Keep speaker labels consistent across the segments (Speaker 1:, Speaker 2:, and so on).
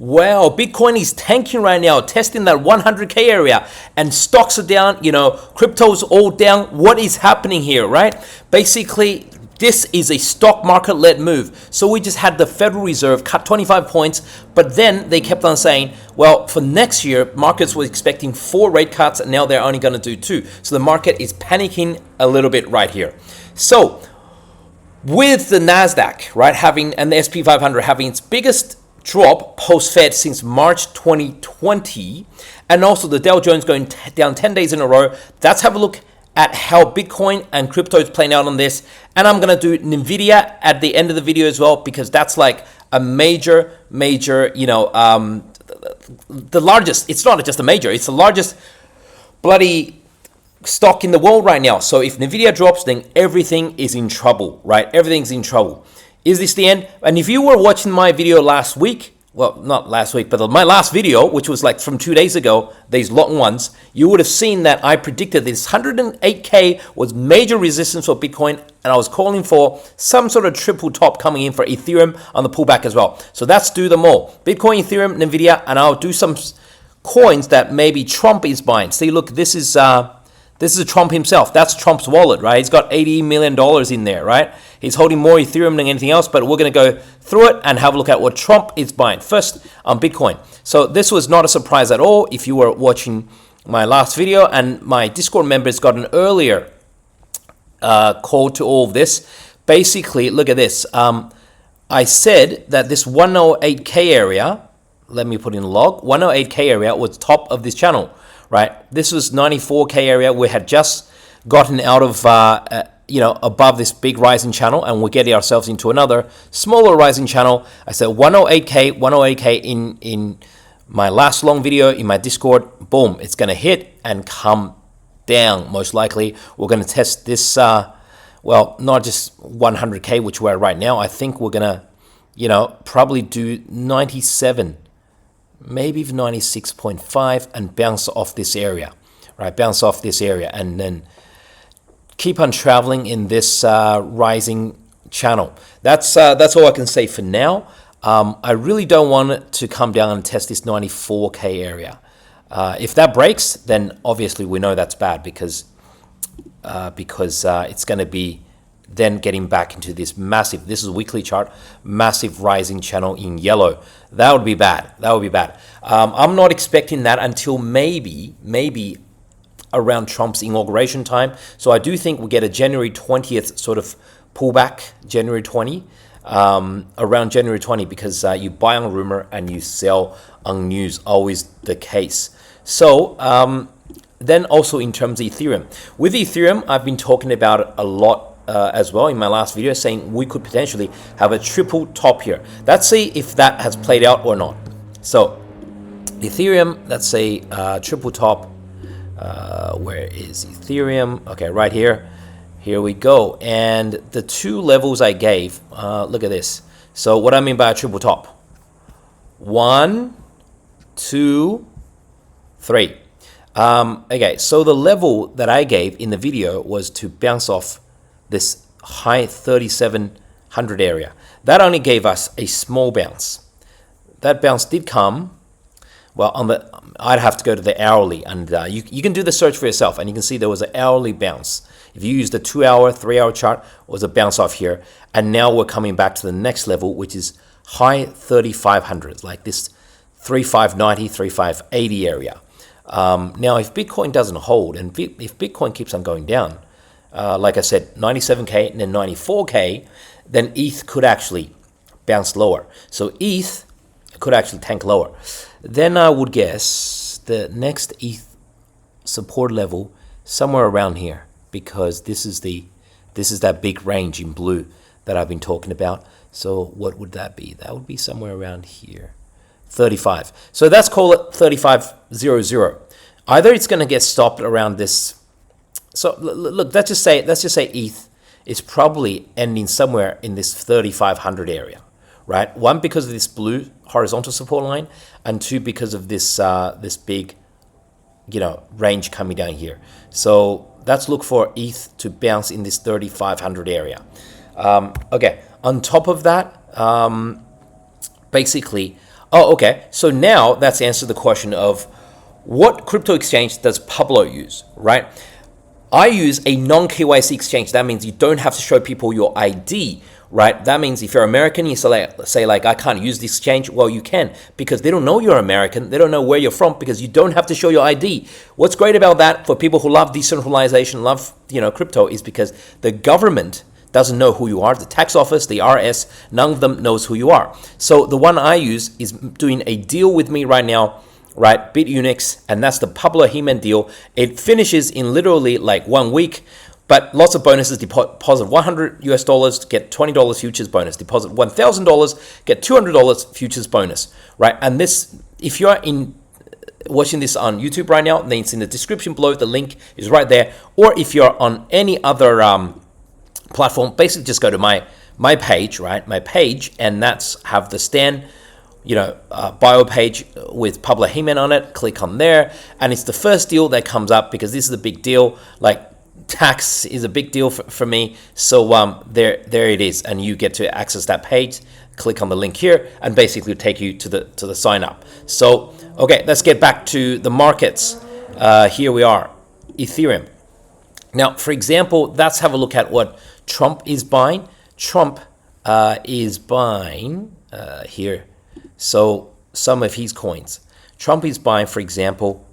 Speaker 1: Wow, Bitcoin is tanking right now, testing that 100K area, and stocks are down, crypto's all down. What is happening here, right? Basically, this is a stock market led move. So we just had the Federal Reserve cut 25 points, but then they kept on saying, well, for next year, markets were expecting 4 rate cuts, and now they're only going to do 2. So the market is panicking a little bit right here. So with the NASDAQ, right, and the SP 500 having its biggest drop post-Fed since March 2020, and also the Dow Jones going down 10 days in a row, let's have a look at how Bitcoin and crypto is playing out on this. And I'm going to do Nvidia at the end of the video as well, because that's like a major, the largest, it's not just a major, it's the largest bloody stock in the world right now. So if Nvidia drops, then everything is in trouble, right? Everything's in trouble. Is this the end? And if you were watching my video last week, well, not last week, but my last video, which was like from 2 days ago, these long ones, you would have seen that I predicted this 108K was major resistance for Bitcoin, and I was calling for some sort of triple top coming in for Ethereum on the pullback as well. So let's do them all. Bitcoin, Ethereum, Nvidia, and I'll do some coins that maybe Trump is buying. See, look, this is Trump himself. That's Trump's wallet, right? He's got $80 million in there, right? He's holding more Ethereum than anything else, but we're going to go through it and have a look at what Trump is buying. First, on Bitcoin. So this was not a surprise at all if you were watching my last video, and my Discord members got an earlier call to all of this. Basically, look at this. I said that this 108K area, let me put in log, 108K area was top of this channel. Right, this was 94K area. We had just gotten out of, above this big rising channel, and we're getting ourselves into another smaller rising channel. I said 108K in my last long video in my Discord. Boom, it's going to hit and come down. Most likely, we're going to test this. Not just 100K, which we're at right now. I think we're going to, probably do 97. Maybe even 96.5 and bounce off this area, right? Bounce off this area and then keep on traveling in this rising channel. That's all I can say for now. I really don't want it to come down and test this 94K area. If that breaks, then obviously we know that's bad because it's going to be then getting back into this massive, this is a weekly chart, massive rising channel in yellow. That would be bad. I'm not expecting that until maybe around Trump's inauguration time. So I do think we get a January 20th sort of pullback, January 20, around January 20, because you buy on rumor and you sell on news, always the case. So then also in terms of Ethereum. With Ethereum, I've been talking about it a lot as well in my last video, saying we could potentially have a triple top here. Let's see if that has played out or not. So Ethereum, let's say triple top. Where is Ethereum? Okay, right here. Here we go. And the 2 levels I gave, look at this. So what I mean by a triple top. 1, 2, 3. Okay, so the level that I gave in the video was to bounce off this high 3,700 area. That only gave us a small bounce. That bounce did come, well, I'd have to go to the hourly, and you can do the search for yourself, and you can see there was an hourly bounce. If you use the 2-hour, 3-hour chart, it was a bounce off here, and now we're coming back to the next level, which is high 3,500, like this 3,590, 3,580 area. Now, if Bitcoin doesn't hold, and if Bitcoin keeps on going down, like I said, 97K and then 94K, then ETH could actually bounce lower. So ETH could actually tank lower. Then I would guess the next ETH support level somewhere around here, because this is that big range in blue that I've been talking about. So what would that be? That would be somewhere around here, 35. So let's call it 35.00. Either it's going to get stopped around this. So look, let's just say ETH is probably ending somewhere in this 3,500 area, right? 1, because of this blue horizontal support line, and 2, because of this this big, range coming down here. So let's look for ETH to bounce in this 3,500 area. Okay, on top of that, basically, Oh, okay. So now that's answered the question of what crypto exchange does Pablo use, right? I use a non-KYC exchange. That means you don't have to show people your ID, right? That means if you're American, you say like, I can't use this exchange. Well, you can, because they don't know you're American. They don't know where you're from, because you don't have to show your ID. What's great about that for people who love decentralization, love, crypto, is because the government doesn't know who you are. The tax office, the RS, none of them knows who you are. So the one I use is doing a deal with me right now, right? Bitunix, and that's the Pablo He-Man deal. It finishes in literally like 1 week, but lots of bonuses. Deposit $100 to get $20 futures bonus. Deposit $1,000, get $200 futures bonus, right? And this, if you're watching this on YouTube right now, then it's in the description below. The link is right there. Or if you're on any other platform, basically just go to my page, right? My page, and that's have the Stan, bio page with Pablo He-Man on it. Click on there, and it's the first deal that comes up, because this is a big deal. Like, tax is a big deal for me. So there it is, and you get to access that page. Click on the link here, and basically take you to the sign up. So okay, let's get back to the markets. Here we are, Ethereum. Now, for example, let's have a look at what Trump is buying. Trump is buying here. So some of his coins. Trump is buying, for example,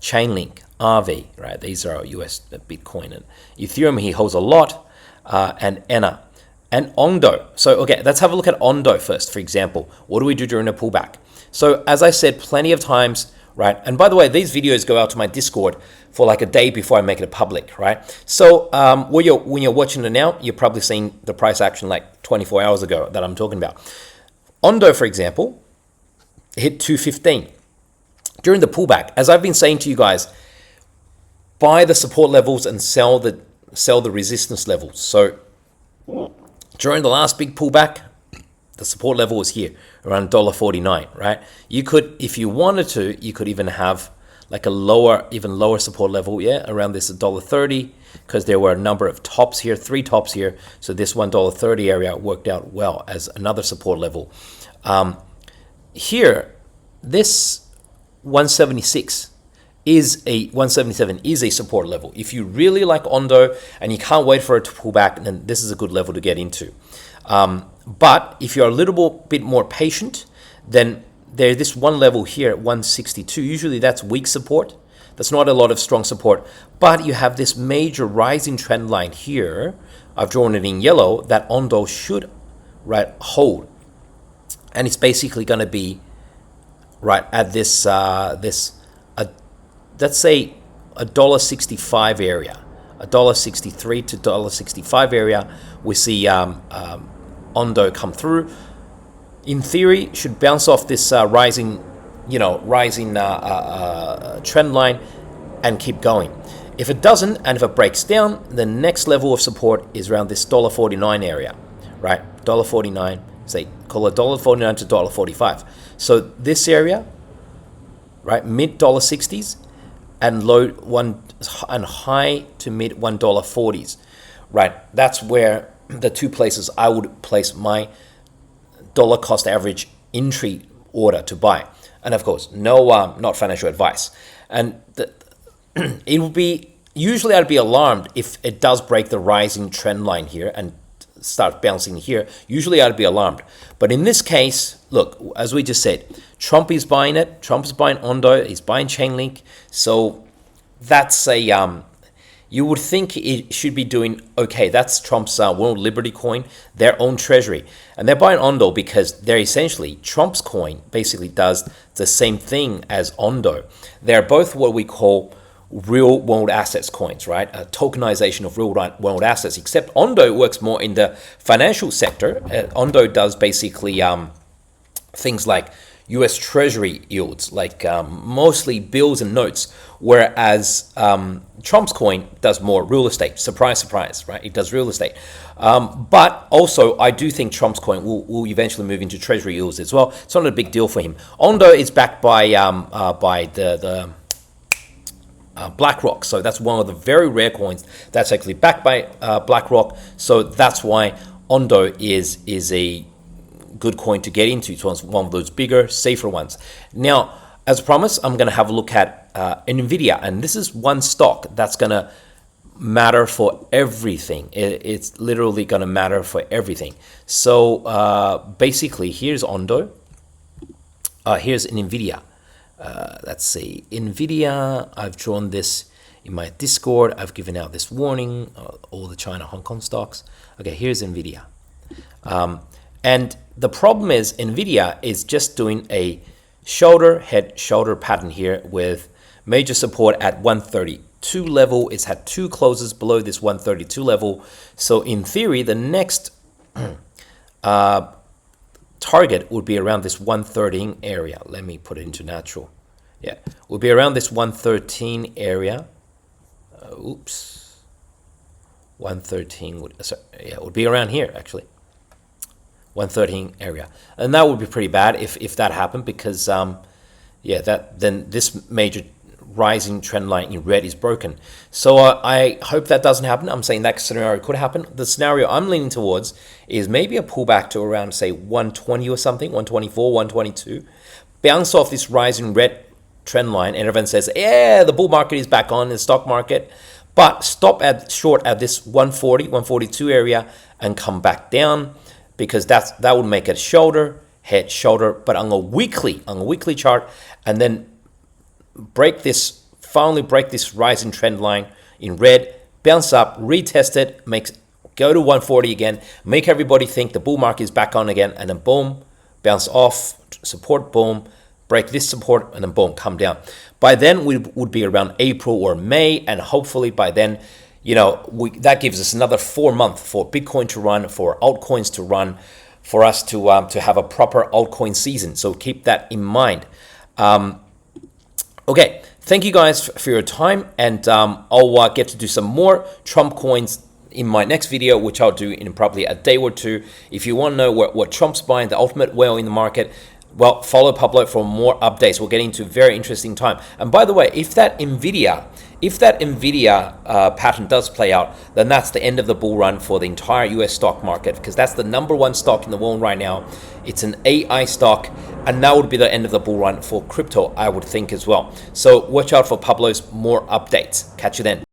Speaker 1: Chainlink, Aave, right? These are US Bitcoin, and Ethereum he holds a lot, and ENA, and Ondo. So okay, let's have a look at Ondo first, for example. What do we do during a pullback? So as I said plenty of times, right? And by the way, these videos go out to my Discord for like a day before I make it public, right? So when you're watching it now, you're probably seeing the price action like 24 hours ago that I'm talking about. Ondo, for example, hit 215 during the pullback. As I've been saying to you guys, buy the support levels and sell the resistance levels. So during the last big pullback, the support level was here around $1.49, right? You could, if you wanted to, you could even have like a even lower support level, around this $1.30, because there were a number of tops here, 3 tops here. So this $1.30 area worked out well as another support level. Here, this 176 is a 177 is a support level. If you really like Ondo and you can't wait for it to pull back, then this is a good level to get into. But if you're a little bit more patient, then there's this one level here at 162. Usually that's weak support. That's not a lot of strong support. But you have this major rising trend line here. I've drawn it in yellow that Ondo should hold. And it's basically going to be right at this, let's say $1.65 area, $1.63 to $1.65 area. We see Ondo come through. In theory, should bounce off this rising trend line and keep going. If it doesn't, and if it breaks down, the next level of support is around this $1.49 area, right? $1.49, say call it $1.49 to $1.45. So this area, right, mid $1.60s and high to mid $1.40s, right? That's where the two places I would place my dollar cost average entry order to buy. And of course, no, not financial advice. And it would be, usually I'd be alarmed if it does break the rising trend line here and start bouncing here. Usually I'd be alarmed. But in this case, look, as we just said, Trump is buying it. Trump's buying Ondo. He's buying Chainlink. So that's a, you would think it should be doing okay. That's Trump's World Liberty coin, their own treasury. And they're buying Ondo because they're essentially, Trump's coin basically does the same thing as Ondo. They're both what we call real world assets coins, right? A tokenization of real world assets, except Ondo works more in the financial sector. Ondo does basically things like US Treasury yields, like mostly bills and notes, whereas Trump's coin does more real estate. Surprise, surprise, right? It does real estate. But also, I do think Trump's coin will eventually move into Treasury yields as well. It's not a big deal for him. Ondo is backed by the BlackRock. So that's one of the very rare coins that's actually backed by BlackRock. So that's why Ondo is a good coin to get into. It's one of those bigger, safer ones. Now, as promised, I'm going to have a look at Nvidia, and this is one stock that's going to matter for everything. It's literally going to matter for everything. So basically, here's Ondo. Here's Nvidia. Let's see, Nvidia. I've drawn this in my Discord. I've given out this warning, all the China, Hong Kong stocks. Okay, here's Nvidia. And the problem is Nvidia is just doing a shoulder, head, shoulder pattern here with major support at 132 level. It's had 2 closes below this 132 level. So in theory, the next target would be around this 113 area. Let me put it into natural. Yeah, would be around this 113 area. 113 would, sorry, yeah, it would be around here actually. 113 area, and that would be pretty bad if that happened, because yeah, then this major rising trend line in red is broken. So I hope that doesn't happen. I'm saying that scenario could happen. The scenario I'm leaning towards is maybe a pullback to around, say, 120 or something, 124, 122, bounce off this rising red trend line, and everyone says, yeah, the bull market is back on, the stock market, but stop at short at this 140, 142 area and come back down, because that would make it shoulder, head, shoulder, but on a weekly chart, and then finally break this rising trend line in red, bounce up, retest it, go to 140 again, make everybody think the bull market is back on again, and then boom, bounce off, support, boom, break this support, and then boom, come down. By then we would be around April or May, and hopefully by then, you know, that gives us another 4 months for Bitcoin to run, for altcoins to run, for us to have a proper altcoin season. So keep that in mind. Okay, thank you guys for your time, and I'll get to do some more Trump coins in my next video, which I'll do in probably a day or two. If you want to know what Trump's buying, the ultimate whale in the market, well, follow Pablo for more updates. We'll get into a very interesting time. And by the way, if that Nvidia pattern does play out, then that's the end of the bull run for the entire US stock market, because that's the #1 stock in the world right now. It's an AI stock, and that would be the end of the bull run for crypto, I would think as well. So watch out for Pablo's more updates. Catch you then.